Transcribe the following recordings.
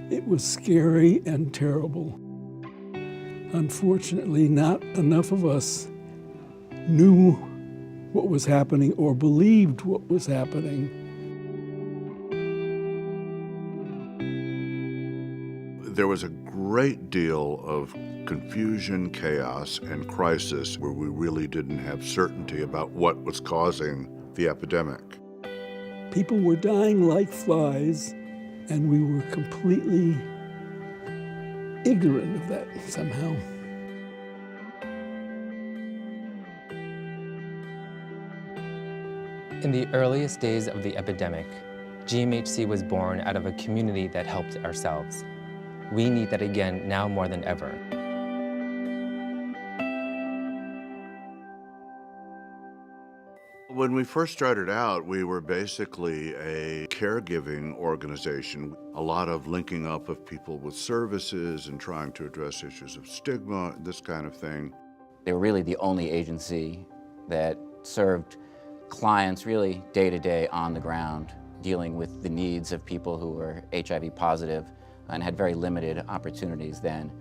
It was scary and terrible. Unfortunately, not enough of us knew what was happening or believed what was happening. There was a great deal of confusion, chaos, and crisis where we really didn't have certainty about what was causing the epidemic. People were dying like flies, and we were completely ignorant of that somehow. In the earliest days of the epidemic, GMHC was born out of a community that helped ourselves. We need that again now more than ever. When we first started out, we were basically a caregiving organization. A lot of linking up of people with services and trying to address issues of stigma, this kind of thing. They were really the only agency that served clients really day to day on the ground, dealing with the needs of people who were HIV positive and had very limited opportunities then.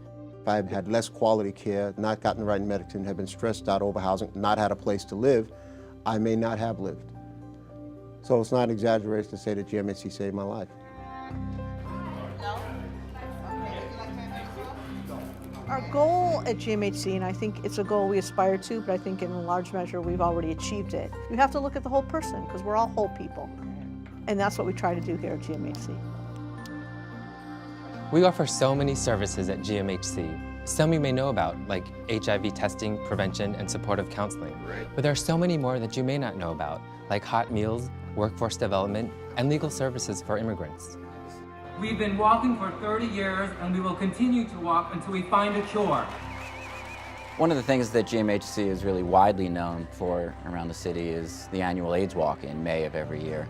If I had had less quality care, not gotten the right medicine, had been stressed out over housing, not had a place to live, I may not have lived. So it's not an exaggeration to say that GMHC saved my life. Our goal at GMHC, and I think it's a goal we aspire to, but I think in a large measure we've already achieved it. You have to look at the whole person because we're all whole people. And that's what we try to do here at GMHC. We offer so many services at GMHC. Some you may know about, like HIV testing, prevention, and supportive counseling. But there are so many more that you may not know about, like hot meals, workforce development, and legal services for immigrants. We've been walking for 30 years, and we will continue to walk until we find a cure. One of the things that GMHC is really widely known for around the city is the annual AIDS Walk in May of every year.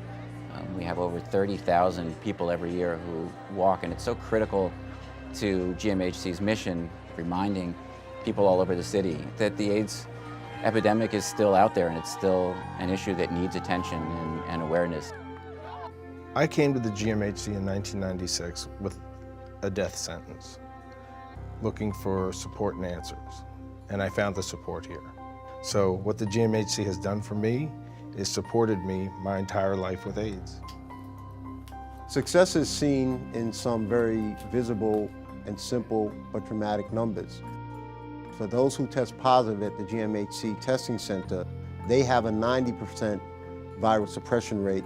We have over 30,000 people every year who walk, and it's so critical to GMHC's mission, reminding people all over the city that the AIDS epidemic is still out there and it's still an issue that needs attention and awareness. I came to the GMHC in 1996 with a death sentence, looking for support and answers, and I found the support here. So what the GMHC has done for me is supported me my entire life with AIDS. Success is seen in some very visible and simple but dramatic numbers. For those who test positive at the GMHC testing center, they have a 90% viral suppression rate,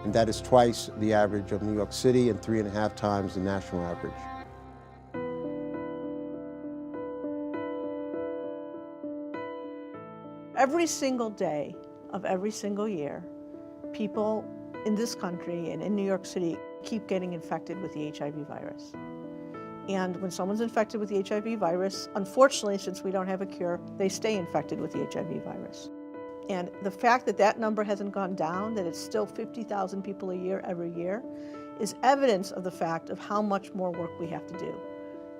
and that is twice the average of New York City and 3.5 times the national average. Every single day of every single year, people in this country and in New York City keep getting infected with the HIV virus. And when someone's infected with the HIV virus, unfortunately, since we don't have a cure, they stay infected with the HIV virus. And the fact that that number hasn't gone down, that it's still 50,000 people a year every year, is evidence of the fact of how much more work we have to do.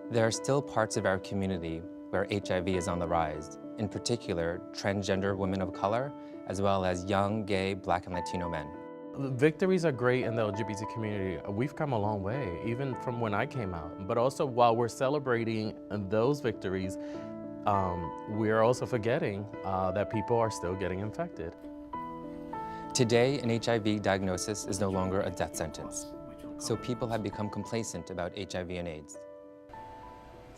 There are still parts of our community where HIV is on the rise, in particular, transgender women of color, as well as young, gay, Black, and Latino men. Victories are great in the LGBT community. We've come a long way, even from when I came out. But also, while we're celebrating those victories, we're also forgetting that people are still getting infected. Today, an HIV diagnosis is no longer a death sentence. So people have become complacent about HIV and AIDS.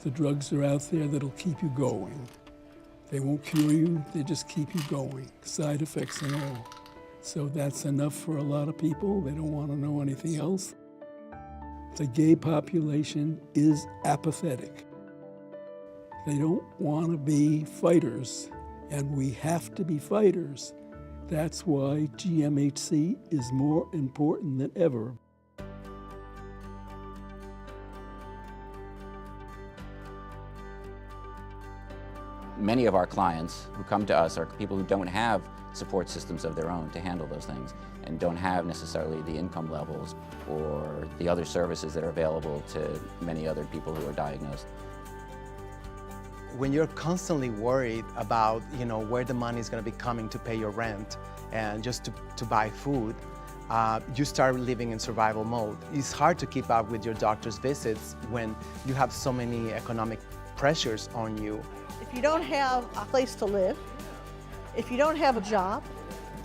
The drugs are out there that'll keep you going. They won't cure you, they just keep you going, side effects and all. So that's enough for a lot of people. They don't want to know anything else. The gay population is apathetic. They don't want to be fighters, and we have to be fighters. That's why GMHC is more important than ever. Many of our clients who come to us are people who don't have support systems of their own to handle those things and don't have necessarily the income levels or the other services that are available to many other people who are diagnosed. When you're constantly worried about, where the money is going to be coming to pay your rent and just to buy food, you start living in survival mode. It's hard to keep up with your doctor's visits when you have so many economic pressures on you. If you don't have a place to live, if you don't have a job,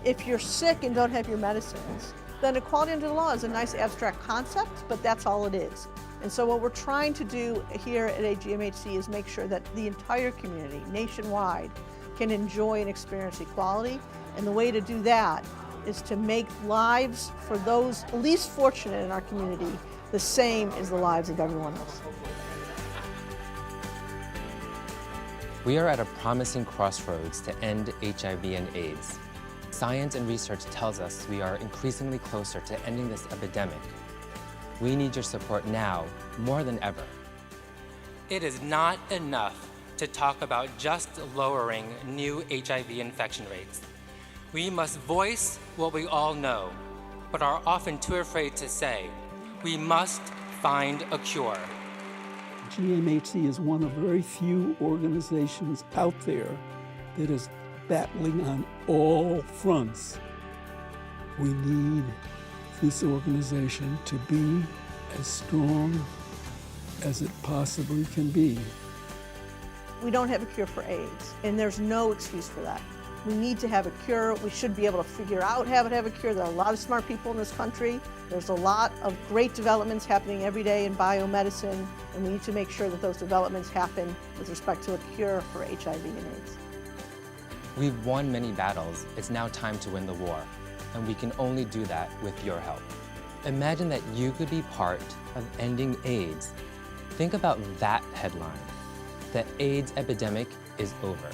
if you're sick and don't have your medicines, then equality under the law is a nice abstract concept, but that's all it is. And so what we're trying to do here at GMHC is make sure that the entire community, nationwide, can enjoy and experience equality. And the way to do that is to make lives for those least fortunate in our community the same as the lives of everyone else. We are at a promising crossroads to end HIV and AIDS. Science and research tells us we are increasingly closer to ending this epidemic. We need your support now, more than ever. It is not enough to talk about just lowering new HIV infection rates. We must voice what we all know, but are often too afraid to say. We must find a cure. GMHC is one of very few organizations out there that is battling on all fronts. We need this organization to be as strong as it possibly can be. We don't have a cure for AIDS, and there's no excuse for that. We need to have a cure. We should be able to figure out how to have a cure. There are a lot of smart people in this country. There's a lot of great developments happening every day in biomedicine, and we need to make sure that those developments happen with respect to a cure for HIV and AIDS. We've won many battles. It's now time to win the war, and we can only do that with your help. Imagine that you could be part of ending AIDS. Think about that headline. The AIDS epidemic is over.